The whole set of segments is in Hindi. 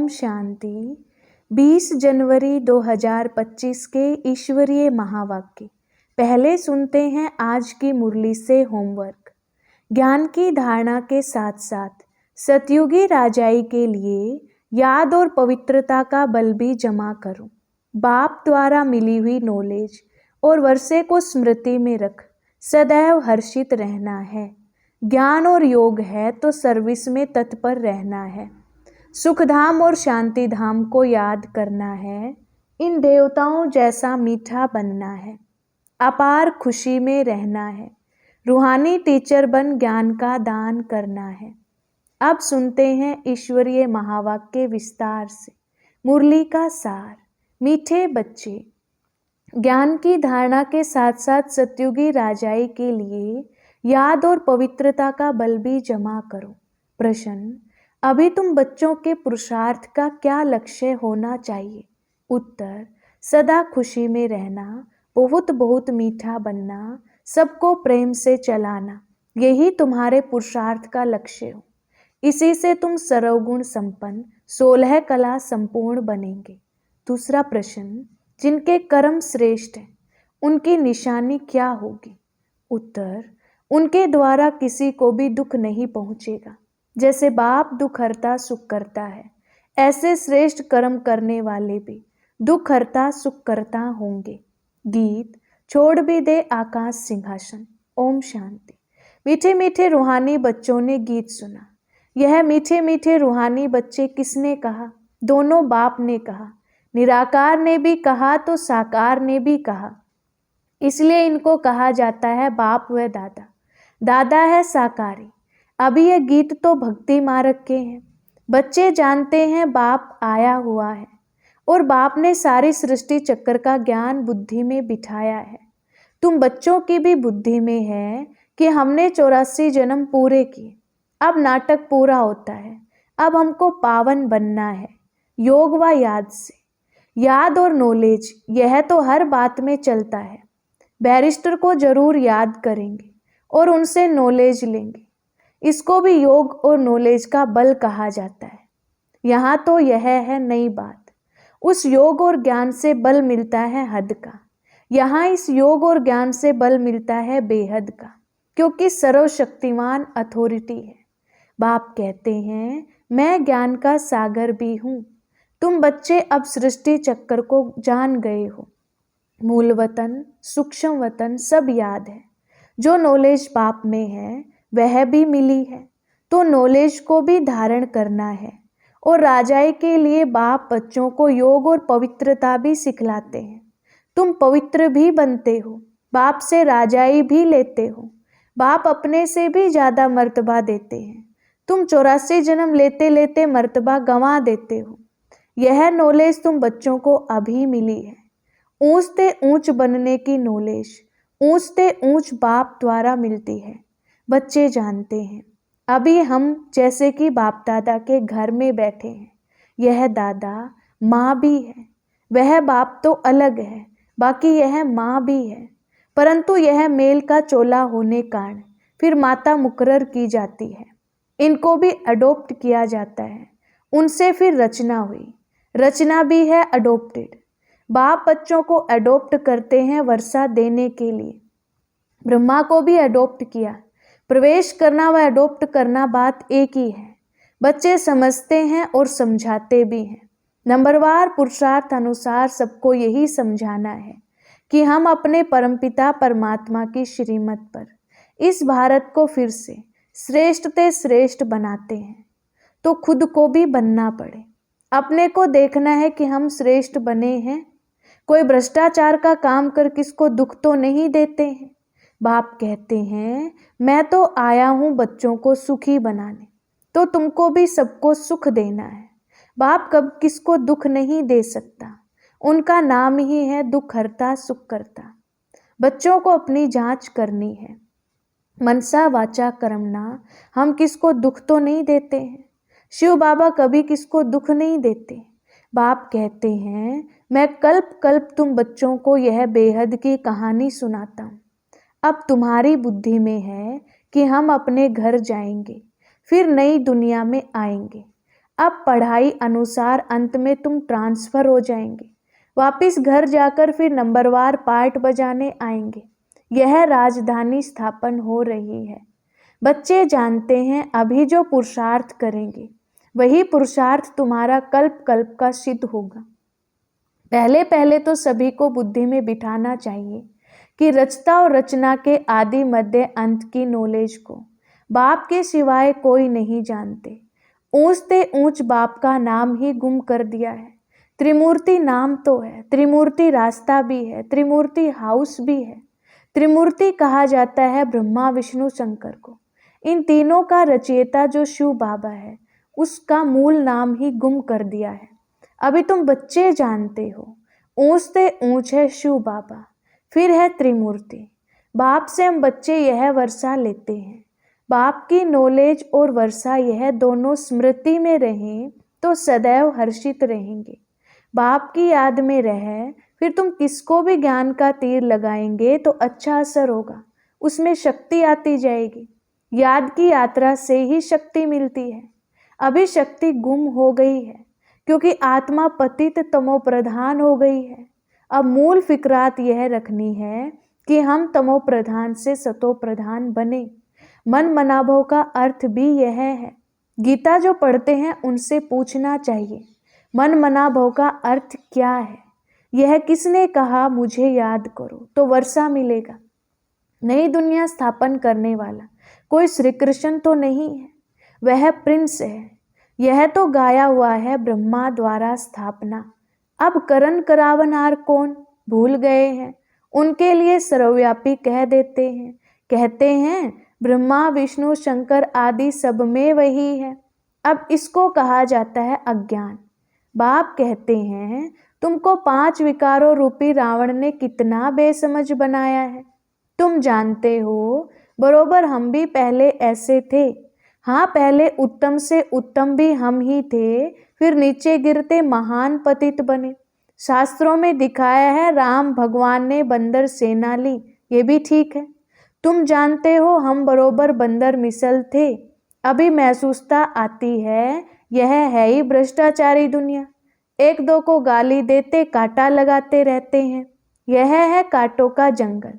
शांति। 20 जनवरी 2025 के ईश्वरीय महावाक्य। पहले सुनते हैं आज की मुरली से होमवर्क। ज्ञान की धारणा के साथ साथ सतयुगी राजाई के लिए याद और पवित्रता का बल भी जमा करो। बाप द्वारा मिली हुई नॉलेज और वर्षे को स्मृति में रख सदैव हर्षित रहना है। ज्ञान और योग है तो सर्विस में तत्पर रहना है। सुखधाम और शांति धाम को याद करना है। इन देवताओं जैसा मीठा बनना है। अपार खुशी में रहना है। रूहानी टीचर बन ज्ञान का दान करना है। अब सुनते हैं ईश्वरीय महावाक्य विस्तार से। मुरली का सार। मीठे बच्चे, ज्ञान की धारणा के साथ साथ सतयुगी राजाई के लिए याद और पवित्रता का बल भी जमा करो। प्रश्न, अभी तुम बच्चों के पुरुषार्थ का क्या लक्ष्य होना चाहिए? उत्तर, सदा खुशी में रहना, बहुत बहुत मीठा बनना, सबको प्रेम से चलाना, यही तुम्हारे पुरुषार्थ का लक्ष्य हो। इसी से तुम सर्वगुण संपन्न 16 कला संपूर्ण बनेंगे। दूसरा प्रश्न, जिनके कर्म श्रेष्ठ हैं उनकी निशानी क्या होगी? उत्तर, उनके द्वारा किसी को भी दुख नहीं पहुंचेगा। जैसे बाप दुख हरता सुख करता है, ऐसे श्रेष्ठ कर्म करने वाले भी दुख हरता सुख करता होंगे। गीत, छोड़ भी दे आकाश सिंहासन। ओम शांति। मीठे मीठे रूहानी बच्चों ने गीत सुना। यह मीठे मीठे रूहानी बच्चे किसने कहा? दोनों बाप ने कहा। निराकार ने भी कहा तो साकार ने भी कहा। इसलिए इनको कहा जाता है बाप व दादा। दादा है साकारी। अभी यह गीत तो भक्ति मार्ग के हैं। बच्चे जानते हैं बाप आया हुआ है और बाप ने सारी सृष्टि चक्र का ज्ञान बुद्धि में बिठाया है। तुम बच्चों की भी बुद्धि में है कि हमने 84 जन्म पूरे किए, अब नाटक पूरा होता है, अब हमको पावन बनना है योग व याद से। याद और नॉलेज यह तो हर बात में चलता है। बैरिस्टर को जरूर याद करेंगे और उनसे नॉलेज लेंगे। इसको भी योग और नॉलेज का बल कहा जाता है। यहाँ तो यह है नई बात। उस योग और ज्ञान से बल मिलता है हद का। यहाँ इस योग और ज्ञान से बल मिलता है बेहद का, क्योंकि सर्वशक्तिमान अथॉरिटी है। बाप कहते हैं मैं ज्ञान का सागर भी हूँ। तुम बच्चे अब सृष्टि चक्र को जान गए हो। मूल वतन, सूक्ष्म वतन सब याद है। जो नॉलेज बाप में है वह भी मिली है, तो नॉलेज को भी धारण करना है। और राजाई के लिए बाप बच्चों को योग और पवित्रता भी सिखलाते हैं। तुम पवित्र भी बनते हो, बाप से राजाई भी लेते हो। बाप अपने से भी ज़्यादा मर्तबा देते हैं। तुम 84 जन्म लेते लेते मर्तबा गंवा देते हो। यह नॉलेज तुम बच्चों को अभी मिली है। ऊंचते ऊंच बनने की नॉलेज ऊंचते ऊंच बाप द्वारा मिलती है। बच्चे जानते हैं अभी हम जैसे कि बाप दादा के घर में बैठे हैं। यह दादा माँ भी है। वह बाप तो अलग है, बाकी यह माँ भी है। परंतु यह मेल का चोला होने कारण फिर माता मुकर्रर की जाती है। इनको भी अडोप्ट किया जाता है। उनसे फिर रचना हुई। रचना भी है अडोप्टेड। बाप बच्चों को अडोप्ट करते हैं वर्षा देने के लिए। ब्रह्मा को भी अडोप्ट किया। प्रवेश करना व अडोप्ट करना बात एक ही है। बच्चे समझते हैं और समझाते भी हैं। नंबरवार पुरुषार्थ अनुसार सबको यही समझाना है कि हम अपने परमपिता परमात्मा की श्रीमत पर इस भारत को फिर से श्रेष्ठ ते श्रेष्ठ बनाते हैं, तो खुद को भी बनना पड़े। अपने को देखना है कि हम श्रेष्ठ बने हैं। कोई भ्रष्टाचार का काम कर किसको दुख तो नहीं देते हैं। बाप कहते हैं मैं तो आया हूँ बच्चों को सुखी बनाने, तो तुमको भी सबको सुख देना है। बाप कब किसको दुख नहीं दे सकता। उनका नाम ही है दुख हरता सुख करता। बच्चों को अपनी जांच करनी है। मनसा वाचा कर्मणा हम किसको दुख तो नहीं देते हैं। शिव बाबा कभी किसको दुख नहीं देते। बाप कहते हैं मैं कल्प कल्प तुम बच्चों को यह बेहद की कहानी सुनाता हूँ। अब तुम्हारी बुद्धि में है कि हम अपने घर जाएंगे, फिर नई दुनिया में आएंगे। अब पढ़ाई अनुसार अंत में तुम ट्रांसफर हो जाएंगे, वापिस घर जाकर फिर नंबरवार पार्ट बजाने आएंगे। यह राजधानी स्थापन हो रही है। बच्चे जानते हैं अभी जो पुरुषार्थ करेंगे वही पुरुषार्थ तुम्हारा कल्प कल्प का सिद्ध होगा। पहले पहले तो सभी को बुद्धि में बिठाना चाहिए कि रचता और रचना के आदि मध्य अंत की नॉलेज को बाप के सिवाय कोई नहीं जानते। ऊंच से ऊंच बाप का नाम ही गुम कर दिया है। त्रिमूर्ति नाम तो है, त्रिमूर्ति रास्ता भी है, त्रिमूर्ति हाउस भी है। त्रिमूर्ति कहा जाता है ब्रह्मा विष्णु शंकर को। इन तीनों का रचयिता जो शिव बाबा है उसका मूल नाम ही गुम कर दिया है। अभी तुम बच्चे जानते हो ऊंच से ऊंच है शिव बाबा, फिर है त्रिमूर्ति। बाप से हम बच्चे यह वर्षा लेते हैं। बाप की नॉलेज और वर्षा यह दोनों स्मृति में रहें तो सदैव हर्षित रहेंगे। बाप की याद में रहे फिर तुम किसको भी ज्ञान का तीर लगाएंगे तो अच्छा असर होगा, उसमें शक्ति आती जाएगी। याद की यात्रा से ही शक्ति मिलती है। अभी शक्ति गुम हो गई है क्योंकि आत्मा पतित तमो प्रधान हो गई है। अब मूल फिक्रात यह रखनी है कि हम तमो प्रधान से सतो प्रधान बने। मन मनाभव का अर्थ भी यह है। गीता जो पढ़ते हैं उनसे पूछना चाहिए मन मनाभव का अर्थ क्या है। यह किसने कहा मुझे याद करो तो वर्षा मिलेगा। नई दुनिया स्थापन करने वाला कोई श्री कृष्ण तो नहीं है, वह प्रिंस है। यह तो गाया हुआ है ब्रह्मा द्वारा स्थापना। अब करण करावनहार कौन भूल गए हैं। उनके लिए सर्वव्यापी कह देते हैं। कहते हैं ब्रह्मा विष्णु शंकर आदि सब में वही है। अब इसको कहा जाता है अज्ञान। बाप कहते हैं तुमको 5 विकारों रूपी रावण ने कितना बेसमझ बनाया है। तुम जानते हो बरोबर हम भी पहले ऐसे थे। हाँ, पहले उत्तम से उत्तम भी हम ही थे, फिर नीचे गिरते महान पतित बने। शास्त्रों में दिखाया है राम भगवान ने बंदर सेना ली, ये भी ठीक है। तुम जानते हो हम बरोबर बंदर मिसल थे। अभी महसूसता आती है यह है ही भ्रष्टाचारी दुनिया। एक दो को गाली देते कांटा लगाते रहते हैं। यह है कांटों का जंगल,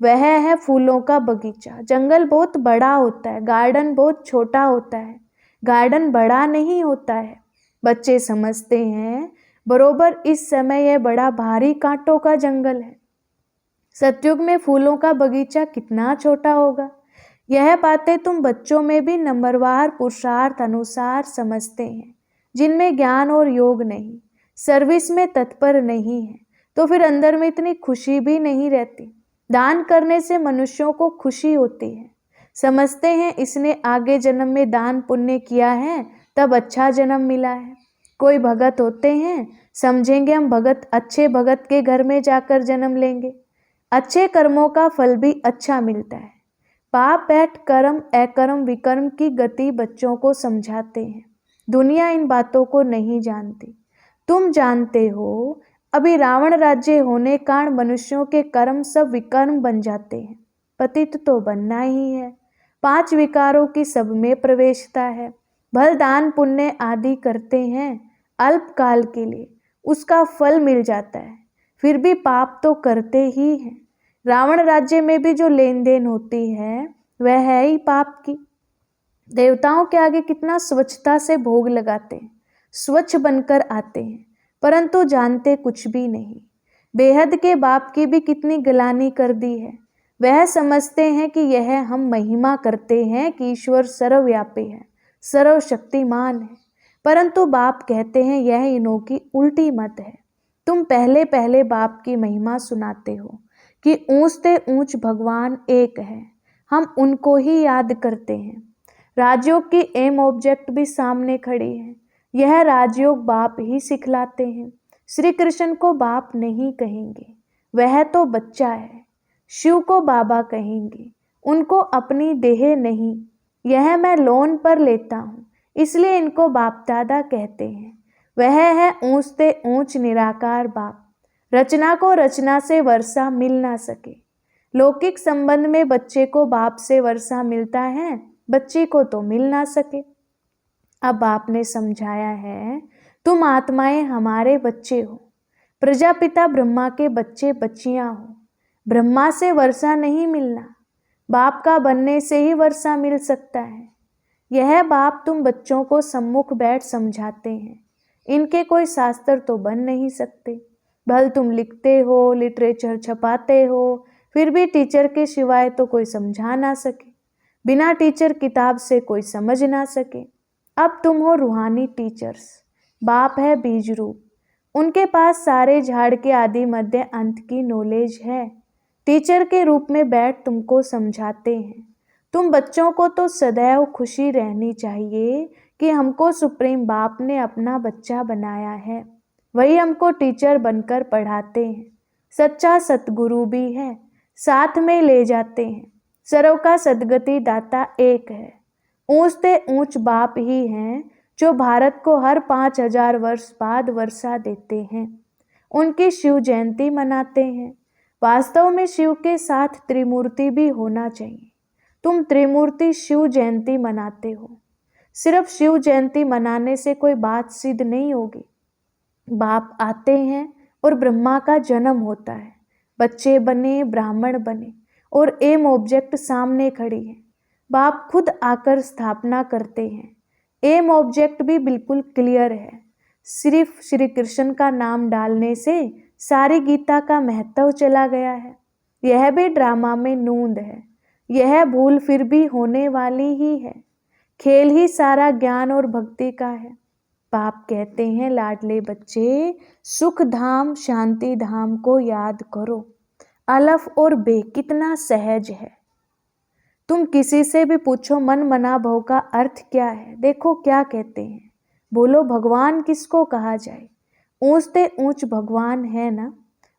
वह है फूलों का बगीचा। जंगल बहुत बड़ा होता है, गार्डन बहुत छोटा होता है। गार्डन बड़ा नहीं होता है। बच्चे समझते हैं बरोबर इस समय यह बड़ा भारी कांटों का जंगल है। सतयुग में फूलों का बगीचा कितना छोटा होगा। यह बातें तुम बच्चों में भी नंबरवार पुरुषार्थ अनुसार समझते हैं, जिनमें ज्ञान और योग नहीं, सर्विस में तत्पर नहीं है, तो फिर अंदर में इतनी खुशी भी नहीं रहती। दान करने से मनुष्यों को खुशी होती है। समझते हैं इसने आगे जन्म में दान पुण्य किया है तब अच्छा जन्म मिला है। कोई भगत होते हैं, समझेंगे हम भगत अच्छे भगत के घर में जाकर जन्म लेंगे, अच्छे कर्मों का फल भी अच्छा मिलता है। पाप बैठ कर्म अकर्म विकर्म की गति बच्चों को समझाते हैं। दुनिया इन बातों को नहीं जानती। तुम जानते हो अभी रावण राज्य होने कारण मनुष्यों के कर्म सब विकर्म बन जाते हैं। पतित तो बनना ही है। 5 विकारों की सब में प्रवेशता है। भल दान पुण्य आदि करते हैं अल्प काल के लिए, उसका फल मिल जाता है, फिर भी पाप तो करते ही हैं। रावण राज्य में भी जो लेन देन होती है वह है ही पाप की। देवताओं के आगे कितना स्वच्छता से भोग लगाते हैं, स्वच्छ बनकर आते हैं, परंतु जानते कुछ भी नहीं। बेहद के बाप की भी कितनी गिलानी कर दी है। वह समझते हैं कि यह हम महिमा करते हैं कि ईश्वर सर्वव्यापी है, सर्वशक्तिमान है, परंतु बाप कहते हैं यह इन्हों की उल्टी मत है। तुम पहले पहले बाप की महिमा सुनाते हो कि ऊंच से ऊंच भगवान एक है, हम उनको ही याद करते हैं। राजयोग की एम ऑब्जेक्ट भी सामने खड़ी है। यह राजयोग बाप ही सिखलाते हैं। श्री कृष्ण को बाप नहीं कहेंगे, वह तो बच्चा है। शिव को बाबा कहेंगे, उनको अपनी देह नहीं। यह मैं लोन पर लेता हूँ, इसलिए इनको बाप दादा कहते हैं। वह है ऊंच से ऊंच निराकार बाप। रचना को रचना से वर्षा मिल ना सके। लौकिक संबंध में बच्चे को बाप से वर्षा मिलता है, बच्ची को तो मिल ना सके। अब आपने समझाया है, तुम आत्माएं हमारे बच्चे हो, प्रजापिता ब्रह्मा के बच्चे बच्चियां हो। ब्रह्मा से वर्षा नहीं मिलना, बाप का बनने से ही वर्षा मिल सकता है। यह बाप तुम बच्चों को सम्मुख बैठ समझाते हैं। इनके कोई शास्त्र तो बन नहीं सकते। भल तुम लिखते हो, लिटरेचर छपाते हो, फिर भी टीचर के सिवाय तो कोई समझा ना सके। बिना टीचर किताब से कोई समझ ना सके। अब तुम हो रूहानी टीचर्स। बाप है बीज रूप, उनके पास सारे झाड़ के आदि मध्य अंत की नॉलेज है। टीचर के रूप में बैठ तुमको समझाते हैं। तुम बच्चों को तो सदैव खुशी रहनी चाहिए कि हमको सुप्रीम बाप ने अपना बच्चा बनाया है। वही हमको टीचर बनकर पढ़ाते हैं। सच्चा सतगुरु भी है, साथ में ले जाते हैं। सर्व का सदगति दाता एक है। ऊंचते ऊंच बाप ही हैं जो भारत को हर 5000 वर्ष बाद वर्षा देते हैं। उनकी शिव जयंती मनाते हैं। वास्तव में शिव के साथ त्रिमूर्ति भी होना चाहिए। तुम त्रिमूर्ति शिव जयंती मनाते हो। सिर्फ शिव जयंती मनाने से कोई बात सिद्ध नहीं होगी। बाप आते हैं और ब्रह्मा का जन्म होता है। बच्चे बने, ब्राह्मण बने और एम ऑब्जेक्ट सामने खड़ी है। बाप खुद आकर स्थापना करते हैं। एम ऑब्जेक्ट भी बिल्कुल क्लियर है। सिर्फ श्री कृष्ण का नाम डालने से सारी गीता का महत्व चला गया है। यह भी ड्रामा में नूंद है। यह भूल फिर भी होने वाली ही है। खेल ही सारा ज्ञान और भक्ति का है। बाप कहते हैं, लाडले बच्चे, सुख धाम शांति धाम को याद करो। अलफ और बे कितना सहज है। तुम किसी से भी पूछो मन मना भव का अर्थ क्या है, देखो क्या कहते हैं। बोलो भगवान किसको कहा जाए। ऊंचते ऊंच भगवान है ना,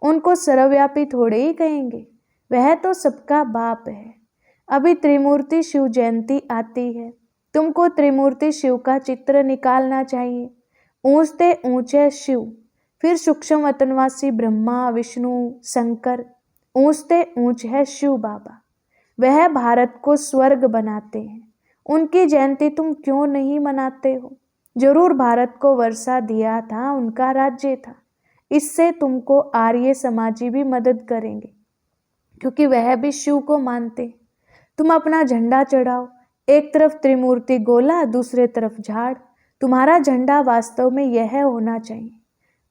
उनको सर्वव्यापी थोड़े ही कहेंगे। वह तो सबका बाप है। अभी त्रिमूर्ति शिव जयंती आती है। तुमको त्रिमूर्ति शिव का चित्र निकालना चाहिए। ऊंचते ऊंच है शिव, फिर सूक्ष्म वतनवासी ब्रह्मा विष्णु शंकर। ऊंचते ऊंच है शिव बाबा। वह भारत को स्वर्ग बनाते हैं। उनकी जयंती तुम क्यों नहीं मनाते हो। जरूर भारत को वर्षा दिया था, उनका राज्य था। इससे तुमको आर्य समाजी भी मदद करेंगे, क्योंकि वह भी शिव को मानते। तुम अपना झंडा चढ़ाओ। एक तरफ त्रिमूर्ति गोला, दूसरे तरफ झाड़। तुम्हारा झंडा वास्तव में यह होना चाहिए।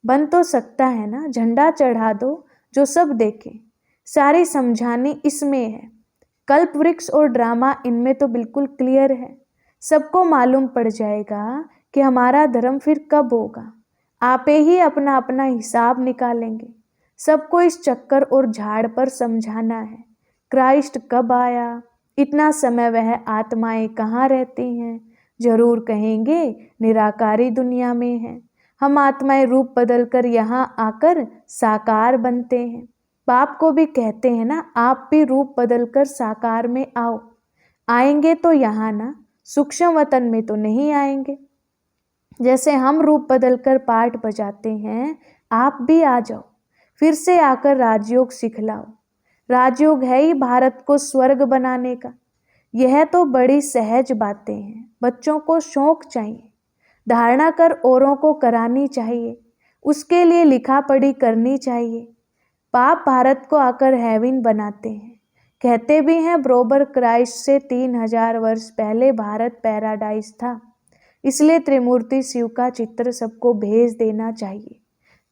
बन तो सकता है ना, झंडा चढ़ा दो जो सब देखे। सारी समझानी इसमें है। कल्प वृक्ष और ड्रामा इनमें तो बिल्कुल क्लियर है। सबको मालूम पड़ जाएगा कि हमारा धर्म फिर कब होगा। आपे ही अपना अपना हिसाब निकालेंगे। सबको इस चक्कर और झाड़ पर समझाना है। क्राइस्ट कब आया, इतना समय वह आत्माएं कहाँ रहती हैं। जरूर कहेंगे निराकारी दुनिया में है। हम आत्माएं रूप बदलकर यहाँ आकर साकार बनते हैं। बाप को भी कहते हैं ना, आप भी रूप बदलकर साकार में आओ। आएंगे तो यहाँ ना, सूक्ष्म वतन में तो नहीं आएंगे। जैसे हम रूप बदलकर पाठ बजाते हैं, आप भी आ जाओ। फिर से आकर राजयोग सिखलाओ। राजयोग है ही भारत को स्वर्ग बनाने का। यह तो बड़ी सहज बातें हैं। बच्चों को शौक चाहिए, धारणा कर औरों को करानी चाहिए। उसके लिए लिखा पढ़ी करनी चाहिए। पाप भारत को आकर हेवन बनाते हैं। कहते भी हैं बरोबर क्राइस्ट से 3000 वर्ष पहले भारत पैराडाइज था। इसलिए त्रिमूर्ति शिव का चित्र सबको भेज देना चाहिए।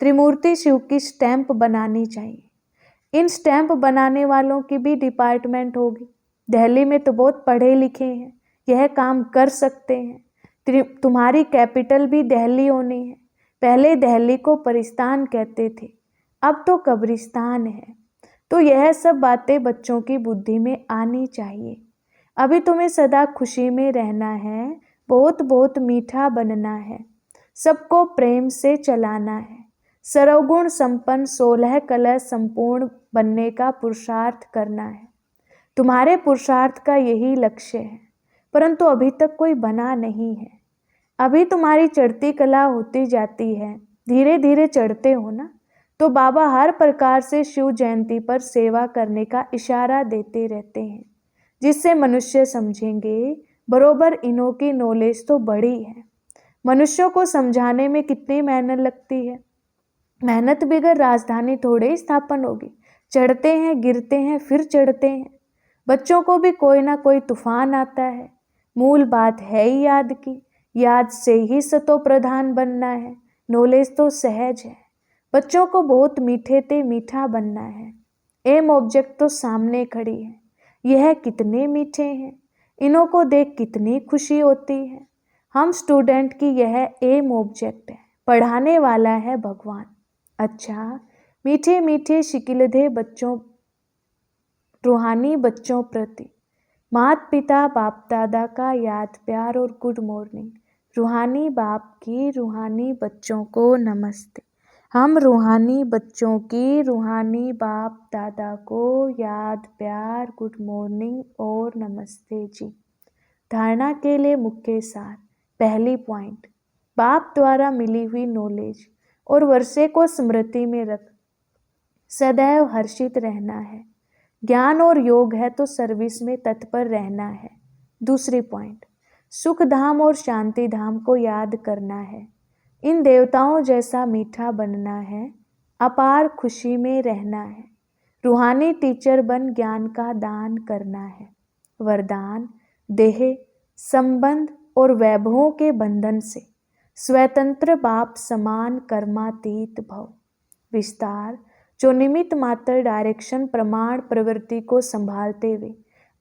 त्रिमूर्ति शिव की स्टैंप बनानी चाहिए। इन स्टैंप बनाने वालों की भी डिपार्टमेंट होगी। दिल्ली में तो बहुत पढ़े लिखे हैं, यह काम कर सकते हैं। तुम्हारी कैपिटल भी दिल्ली होनी है। पहले दिल्ली को परिस्तान कहते थे, अब तो कब्रिस्तान है। तो यह सब बातें बच्चों की बुद्धि में आनी चाहिए। अभी तुम्हें सदा खुशी में रहना है, बहुत बहुत मीठा बनना है, सबको प्रेम से चलाना है, सर्वगुण संपन्न 16 कला संपूर्ण बनने का पुरुषार्थ करना है। तुम्हारे पुरुषार्थ का यही लक्ष्य है, परंतु अभी तक कोई बना नहीं है। अभी तुम्हारी चढ़ती कला होती जाती है, धीरे धीरे चढ़ते हो ना। तो बाबा हर प्रकार से शिव जयंती पर सेवा करने का इशारा देते रहते हैं, जिससे मनुष्य समझेंगे बरोबर इन्हों की नॉलेज तो बड़ी है। मनुष्यों को समझाने में कितनी मेहनत लगती है। मेहनत बगैर राजधानी थोड़े ही स्थापन होगी। चढ़ते हैं, गिरते हैं, फिर चढ़ते हैं। बच्चों को भी कोई ना कोई तूफान आता है। मूल बात है ही याद की। याद से ही सतो प्रधान बनना है। नॉलेज तो सहज है। बच्चों को बहुत मीठे ते मीठा बनना है। एम ऑब्जेक्ट तो सामने खड़ी है। यह कितने मीठे हैं। इन्हों को देख कितनी खुशी होती है। हम स्टूडेंट की यह एम ऑब्जेक्ट है। पढ़ाने वाला है भगवान। अच्छा, मीठे मीठे शिकिलधे बच्चों, रूहानी बच्चों प्रति माता पिता बाप दादा का याद प्यार और गुड मॉर्निंग। रूहानी बाप की रूहानी बच्चों को नमस्ते। हम रूहानी बच्चों की रूहानी बाप दादा को याद प्यार गुड मॉर्निंग और नमस्ते जी। धारणा के लिए मुख्य सार। पहली पॉइंट, बाप द्वारा मिली हुई नॉलेज और वर्षे को स्मृति में रख सदैव हर्षित रहना है। ज्ञान और योग है तो सर्विस में तत्पर रहना है। दूसरी पॉइंट, सुख धाम और शांति धाम को याद करना है। इन देवताओं जैसा मीठा बनना है। अपार खुशी में रहना है। रूहानी टीचर बन ज्ञान का दान करना है। वरदान, देह, संबंध और वैभवों के बंधन से स्वतंत्र बाप समान कर्मातीत भव। विस्तार, जो निमित्त मात्र डायरेक्शन प्रमाण प्रवृत्ति को संभालते हुए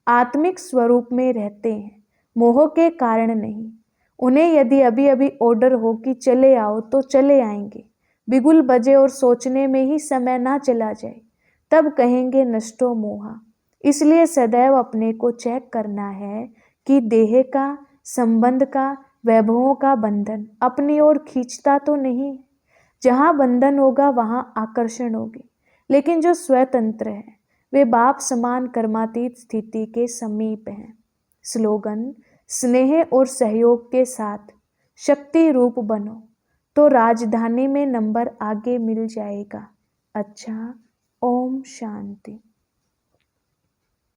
आत्मिक स्वरूप में रहते हैं, मोह के कारण नहीं। उन्हें यदि अभी अभी ऑर्डर हो कि चले आओ तो चले आएंगे। बिगुल बजे और सोचने में ही समय ना चला जाए, तब कहेंगे नष्टो मोहा। इसलिए सदैव अपने को चेक करना है कि देह का, संबंध का, वैभवों का बंधन अपनी ओर खींचता तो नहीं। जहाँ बंधन होगा वहाँ आकर्षण होगी। लेकिन जो स्वतंत्र है वे बाप समान कर्मातीत स्थिति के समीप हैं। स्लोगन, स्नेह और सहयोग के साथ शक्ति रूप बनो तो राजधानी में नंबर आगे मिल जाएगा। अच्छा, ओम शांति।